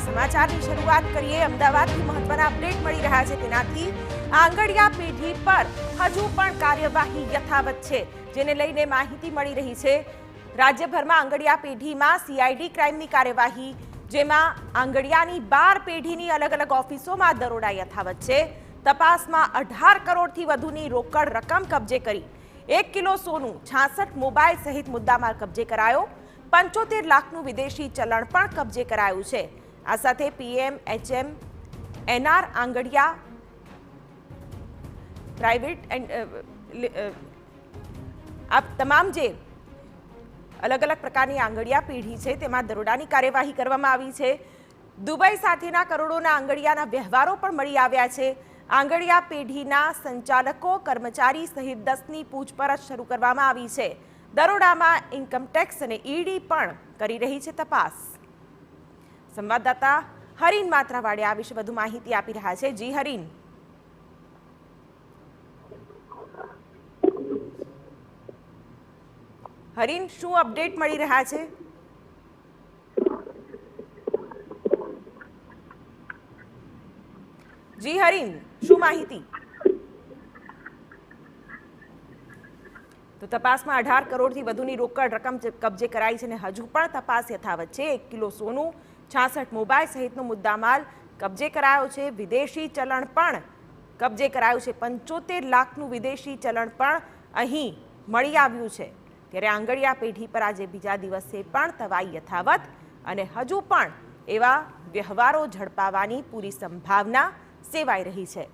સમાચારની શરૂઆત કરીએ અમદાવાદથી મહત્વના અપડેટ મળી રહ્યા છે તેનાથી આંગડિયા પેઢી પર હજુ પણ કાર્યવાહી યથાવત છે જેને લઈને માહિતી મળી રહી છે રાજ્યભરમાં આંગડિયા પેઢીમાં સીઆઈડી ક્રાઇમની કાર્યવાહી જેમાં આંગડિયાની 12 પેઢીની અલગ અલગ ઓફિસોમાં દરોડા યથાવત છે તપાસમાં 18 કરોડથી વધુની રોકડ રકમ કબજે કરી 1 કિલો સોનું 66 મોબાઈલ સહિત મુદ્દામાલ કબજે કરાયો 75 લાખનું વિદેશી ચલણ પણ કબજે કરાયું છે આ સાથે પીએમ એચએમ એનઆર આંગડિયા પ્રાઇવેટ આ તમામ જે અલગ અલગ પ્રકારની આંગડિયા પેઢી છે તેમાં દરોડાની કાર્યવાહી કરવામાં આવી છે દુબઈ સાથેના કરોડોના આંગડિયાના વ્યવહારો પણ મળી આવ્યા છે આંગડિયા પેઢીના સંચાલકો કર્મચારી સહિત 10ની પૂછપરછ શરૂ કરવામાં આવી છે દરોડામાં ઇન્કમટેક્સ અને ઈડી પણ કરી રહી છે તપાસ સંવાદદાતા હરીન માત્રાવાડે આ વિશે વધુ માહિતી આપી રહ્યા છે જી હરીન હરીન શું અપડેટ મળી રહ્યા છે જી હરીન શું માહિતી તો તપાસમાં 18 કરોડથી વધુની રોકડ રકમ કબજે કરાઈ છે અને હજુ પણ તપાસ યથાવત છે 1 કિલો સોનું 66 મોબાઈલ સહિતનો મુદ્દામાલ કબજે કરાયો છે વિદેશી ચલણ પણ કબજે કરાયું છે 75 લાખનું વિદેશી ચલણ પણ અહીં મળી આવ્યું છે ત્યારે આંગડિયા પેઢી પર આજે બીજા દિવસે પણ તવાઈ યથાવત અને હજુ પણ એવા વ્યવહારો ઝડપાવવાની પૂરી સંભાવના સેવાઈ રહી છે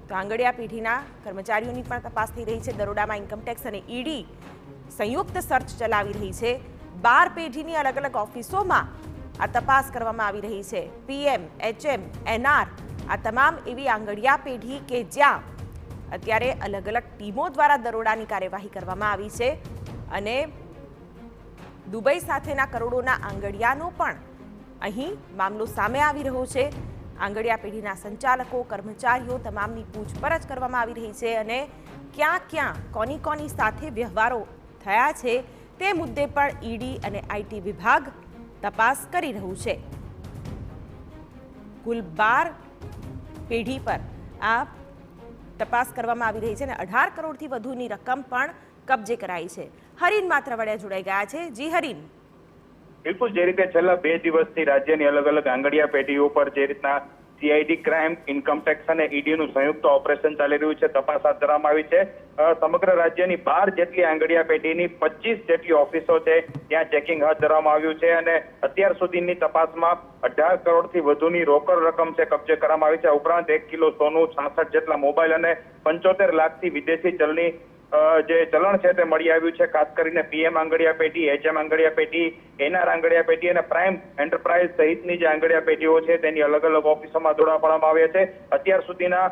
તો આંગડિયા પેઢીના કર્મચારીઓની પણ તપાસ થઈ રહી છે દરોડામાં ઇન્કમટેક્સ અને ઈડી સંયુક્ત સર્ચ ચલાવી રહી છે 12 પેઢીની અલગ અલગ ઓફિસોમાં આ તપાસ કરવામાં આવી રહી છે પીએમ એચએમ એનઆર આ તમામ એવી આંગડિયા પેઢી કે જ્યાં અત્યારે અલગ અલગ ટીમો દ્વારા દરોડાની કાર્યવાહી કરવામાં આવી છે અને દુબઈ સાથેના કરોડોના આંગડિયાનો પણ અહીં મામલો સામે આવી રહ્યો છે આંગડિયા પેઢીના સંચાલકો કર્મચારીઓ તમામની પૂછપરછ કરવામાં આવી રહી છે અને ક્યાં ક્યાં કોની સાથે વ્યવહારો થયા છે તે મુદ્દે પણ ઈડી અને આઈટી વિભાગ તપાસ કરી રહ્યું છે કુલ 12 પેઢી પર આ તપાસ કરવામાં આવી રહી છે અને 18 કરોડથી વધુની રકમ પણ કબજે કરાઈ છે હરીન માત્રાવાડિયા જોડાઈ ગયા છે જી હરીન બિલકુલ જે રીતે છેલ્લા 2 દિવસથી રાજ્યની અલગ અલગ આંગડિયા પેઢીઓ પર જે રીતના સીઆઈડી ક્રાઇમ ઇન્કમટેક્સ અને ઈડીનું સંયુક્ત ઓપરેશન ચાલી રહ્યું છે તપાસ હાથ ધરવામાં આવી છે સમગ્ર રાજ્યની 12 જેટલી આંગડિયા પેઢીની 25 જેટલી ઓફિસો છે ત્યાં ચેકિંગ હાથ ધરવામાં આવ્યું છે અને અત્યાર સુધીની તપાસમાં 18 કરોડથી વધુની રોકડ રકમ છે કબજે કરવામાં આવી છે ઉપરાંત 1 કિલો સોનું 66 જેટલા મોબાઈલ અને 75 લાખથી વિદેશી ચલણી જે ચલણ છે તે મળી આવ્યું છે ખાસ કરીને પીએમ આંગડિયા પેઢી એચએમ આંગડિયા પેઢી એનઆર આંગડિયા પેઢી અને પ્રાઇમ એન્ટરપ્રાઇઝ સહિતની જે આંગડિયા પેઢીઓ છે તેની અલગ અલગ ઓફિસોમાં દરોડા પાડવામાં આવ્યા છે અત્યાર સુધીના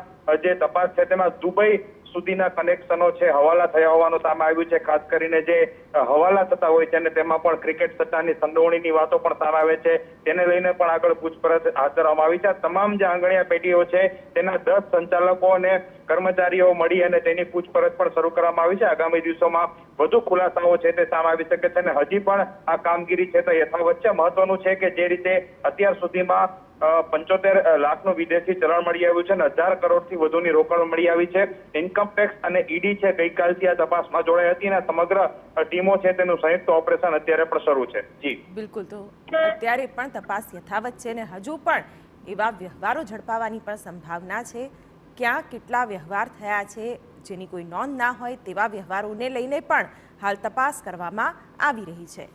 જે તપાસ છે તેમાં દુબઈ સુધીના કનેક્શનો છે હવાલા થયા હોવાનું સામે આવ્યું છે ખાસ કરીને જે હવાલા થતા હોય છે અને તેમાં પણ ક્રિકેટ સટ્ટાની સંડોવણીની વાતો પણ સામે આવે છે તેને લઈને પણ આગળ પૂછપરછ હાથ ધરવામાં આવી છે તમામ જે આંગડિયા પેઢીઓ છે તેના 10 સંચાલકો અને કર્મચારીઓ મળી અને તેની પૂછપરછ પણ શરૂ કરવામાં આવી છે આગામી દિવસોમાં વધુ ખુલાસાઓ છે તે સામે આવી શકે છે અને હજી પણ આ કામગીરી છે તે યથાવત છે મહત્વનું છે કે જે રીતે અત્યાર સુધીમાં 75 લાખનું વિદેશી ચલણ મળી આવ્યું છે અને 18 કરોડથી વધુની રોકડ મળી આવી છે ઇન્કમટેક્સ અને ઈડી છે ગઈકાલથી આ તપાસમાં જોડાઈ હતી અને સમગ્ર ટીમો છે તેનું સંયુક્ત ઓપરેશન અત્યારે પણ શરૂ છે જી બિલકુલ તો અત્યારે પણ તપાસ યથાવત છે અને હજુ પણ એવા વ્યવહારો ઝડપાવવાની પણ સંભાવના છે ક્યાં કેટલા વ્યવહાર થયા છે જેની કોઈ નોંધ ના હોય તેવા વ્યવહારોને લઈને પણ હાલ તપાસ કરવામાં આવી રહી છે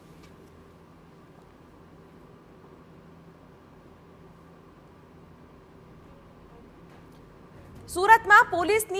સુરતમાં પોલીસની